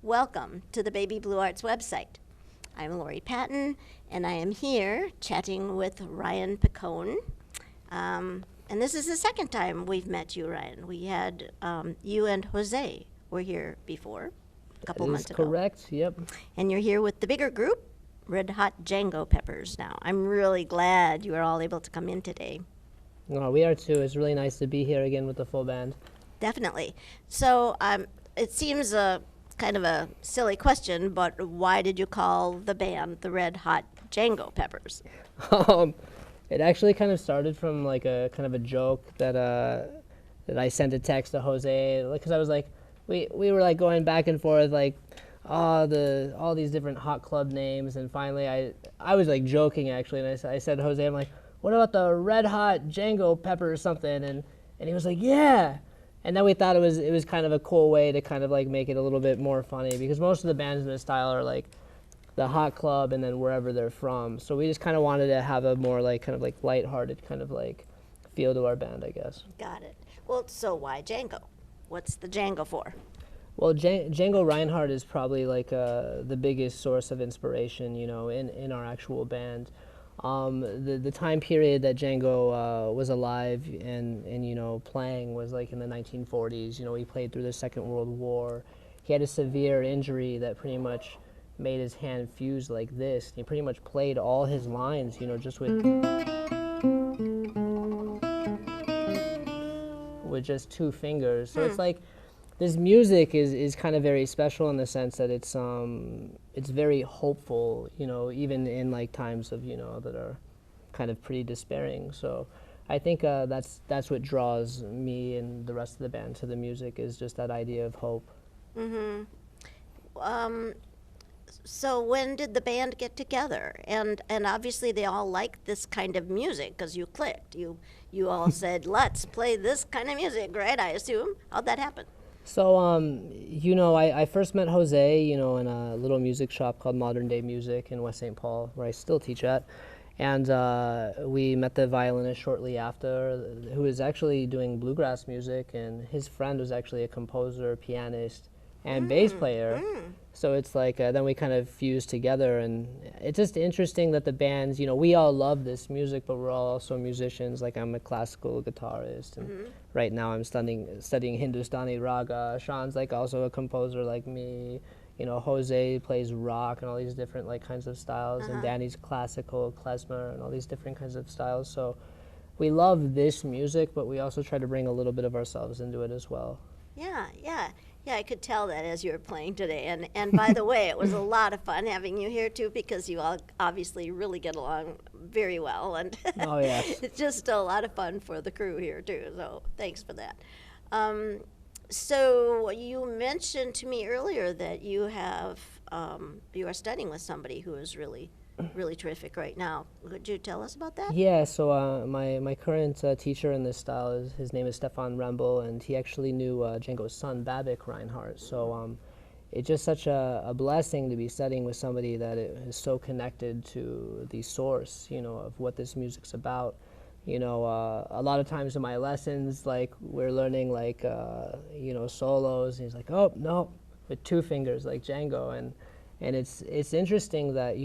Welcome to the Baby Blue Arts website. I'm Lori Patton, and I am here chatting with Ryan Picone. And this is the second time we've met you, Ryan. We had you and Jose were here before, a couple That is months ago. correct, yep. And you're here with the bigger group, Red Hot Django Peppers now. I'm really glad you are all able to come in today. No, we are too. It's really nice to be here again with the full band. Definitely. So it seems kind of a silly question, but why did you call the band the Red Hot Django Peppers? Um, it actually kind of started from like a kind of a joke that I sent a text to Jose, because I was like, we were like going back and forth like, all these different hot club names, and finally I was like joking actually, and I said to Jose, I'm like, what about the Red Hot Django Pepper or something, and he was like, yeah. And then we thought it was kind of a cool way to kind of like make it a little bit more funny, because most of the bands in this style are like the hot club and then wherever they're from. So we just kind of wanted to have a more like kind of like lighthearted kind of like feel to our band, I guess. Got it. Well, so why Django? What's the Django for? Well, Django Reinhardt is probably like the biggest source of inspiration, in our actual band. The time period that Django was alive and playing was like in the 1940s. He played through the Second World War. He had a severe injury that pretty much made his hand fuse like this. He pretty much played all his lines, just with just two fingers. So it's like this music is kind of very special in the sense that it's very hopeful, even in like times of that are kind of pretty despairing. So I think that's what draws me and the rest of the band to the music, is just that idea of hope. Mm-hmm. So when did the band get together? And obviously they all liked this kind of music because you clicked. You all said, let's play this kind of music, right? I assume. How'd that happen? So, I first met Jose, in a little music shop called Modern Day Music in West St. Paul, where I still teach at. And we met the violinist shortly after, who was actually doing bluegrass music, and his friend was actually a composer, pianist, and bass player. So it's like, then we kind of fused together, and it's just interesting that the bands, we all love this music, but we're all also musicians. Like, I'm a classical guitarist, and right now I'm studying Hindustani raga. Sean's like also a composer like me. Jose plays rock and all these different like kinds of styles, and Danny's classical, klezmer, and all these different kinds of styles. So we love this music, but we also try to bring a little bit of ourselves into it as well. Yeah, yeah. Yeah, I could tell that as you were playing today. And by the way, it was a lot of fun having you here, too, because you all obviously really get along very well. And Oh, yes. it's just a lot of fun for the crew here, too. So thanks for that. So you mentioned to me earlier that you are studying with somebody who is really, really terrific right now. Could you tell us about that? Yeah, so my current teacher in this style, his name is Stefan Rembel, and he actually knew Django's son, Babik Reinhardt. So it's just such a blessing to be studying with somebody that is so connected to the source, of what this music's about. A lot of times in my lessons, like, we're learning, like, solos, and he's like, oh, no, with two fingers, like Django, and it's interesting that,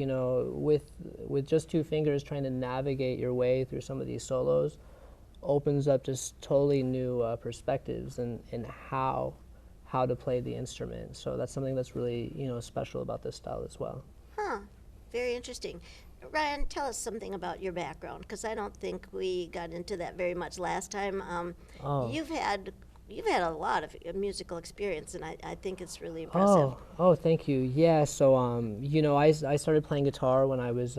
with just two fingers trying to navigate your way through some of these solos opens up just totally new perspectives in how to play the instrument. So that's something that's really, special about this style as well. Huh. Very interesting. Ryan, tell us something about your background, because I don't think we got into that very much last time. Oh. You've had a lot of musical experience, and I think it's really impressive. Oh, thank you. Yeah, so, I started playing guitar when I was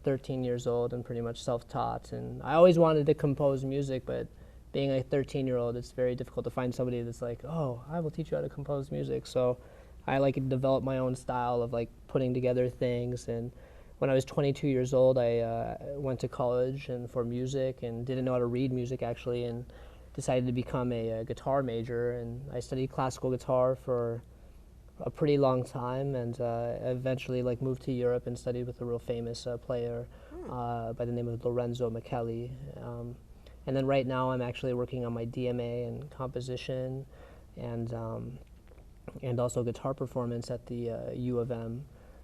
13 years old and pretty much self-taught. And I always wanted to compose music, but being a 13-year-old, it's very difficult to find somebody that's like, oh, I will teach you how to compose music. So I like developed my own style of like putting together things. And when I was 22 years old, I went to college and for music and didn't know how to read music actually, and decided to become a guitar major. And I studied classical guitar for a pretty long time, and eventually like moved to Europe and studied with a real famous player by the name of Lorenzo Micheli. And then right now I'm actually working on my DMA in composition, and and also guitar performance at the U of M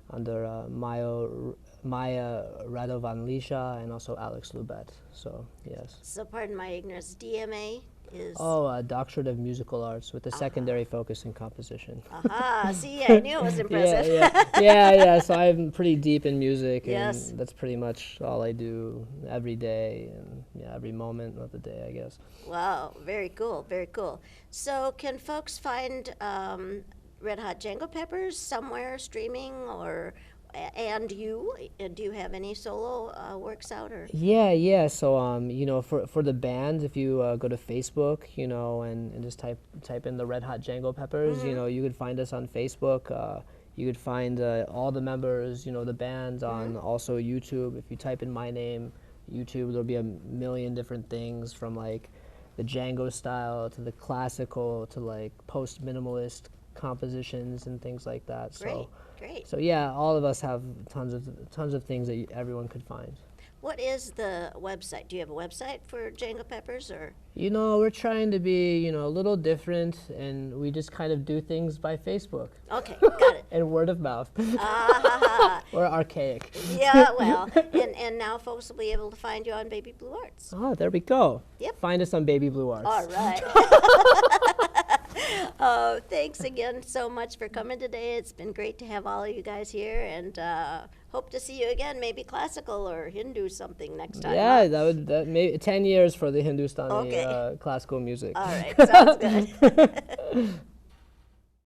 under Maya Radovanlisha and also Alex Lubet. So, yes. So pardon my ignorance, DMA is? Oh, a doctorate of musical arts with a secondary focus in composition. Aha, see, I knew it was impressive. Yeah. So I'm pretty deep in music, Yes. and that's pretty much all I do every day and every moment of the day, I guess. Wow, very cool, very cool. So can folks find Red Hot Django Peppers somewhere streaming, or and you? Do you have any solo works out, or? Yeah. So for the band, if you go to Facebook, and just type in the Red Hot Django Peppers, you could find us on Facebook. You could find all the members, the band on also YouTube. If you type in my name, YouTube, there'll be a million different things from like the Django style to the classical to like post minimalist compositions and things like that. Great. So yeah, all of us have tons of things that everyone could find. What is the website? Do you have a website for Django Peppers, or? We're trying to be, a little different, and we just kind of do things by Facebook. Okay, got it. And word of mouth. We're archaic. Yeah, well, and now folks will be able to find you on Baby Blue Arts. Oh, there we go. Yep. Find us on Baby Blue Arts. All right. Thanks again so much for coming today. It's been great to have all of you guys here, and hope to see you again, maybe classical or Hindu something next time. Yeah, that maybe 10 years for the Hindustani Okay. classical music. All right, sounds good.